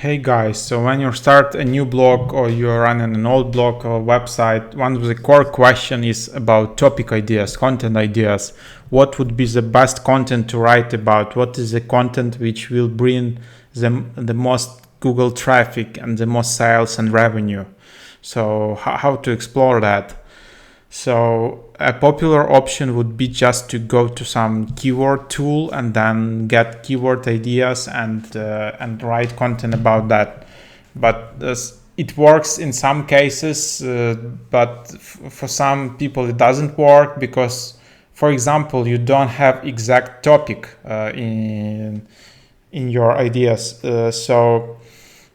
Hey guys, so when you start a new blog or you're running an old blog or website, one of the core questions is about topic ideas, content ideas. What would be the best content to write about? What is the content which will bring the most Google traffic and the most sales and revenue? So how to explore that? So a popular option would be just to go to some keyword tool and then get keyword ideas and write content about that. But it works in some cases, but for some people it doesn't work because, for example, you don't have exact topic in your ideas. So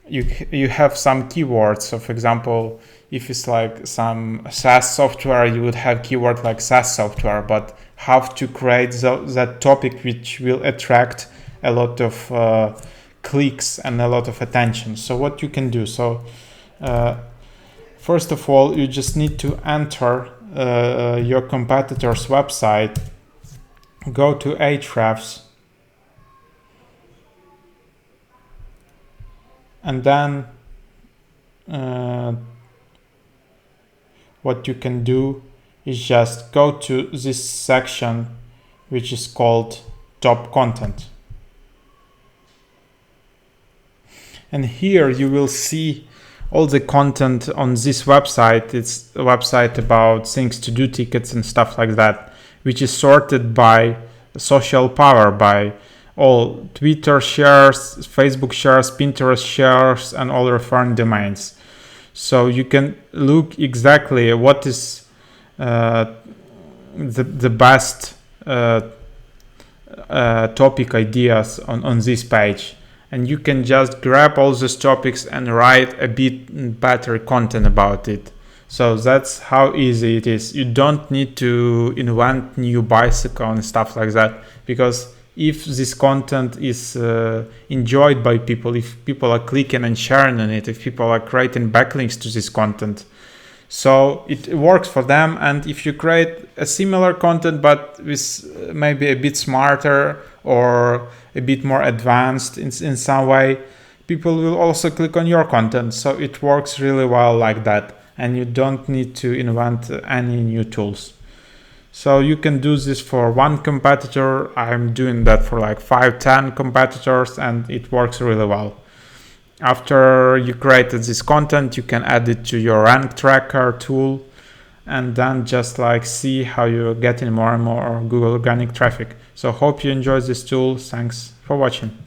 you have some keywords. So for example, if it's like some SaaS software, you would have keyword like SaaS software, but how to create that topic which will attract a lot of clicks and a lot of attention. So what you can do, first of all, you just need to enter your competitor's website, go to Ahrefs, and then what you can do is just go to this section which is called top content, and here you will see all the content on this website. It's a website about things to do, tickets and stuff like that, which is sorted by social power, by all Twitter shares, Facebook shares, Pinterest shares, and all referring domains. So you can look exactly what is the best topic ideas on this page, and you can just grab all those topics and write a bit better content about it. So that's how easy it is. You don't need to invent new bicycle and stuff like that, because if this content is enjoyed by people, if people are clicking and sharing on it, if people are creating backlinks to this content, so it works for them. And if you create a similar content but with maybe a bit smarter or a bit more advanced in some way, people will also click on your content. So it works really well like that, and you don't need to invent any new tools. So you can do this for one competitor. I'm doing that for like 5-10 competitors, and it works really well. After you created this content, you can add it to your rank tracker tool, and then just like see how you're getting more and more Google organic traffic. So hope you enjoy this tool. Thanks for watching.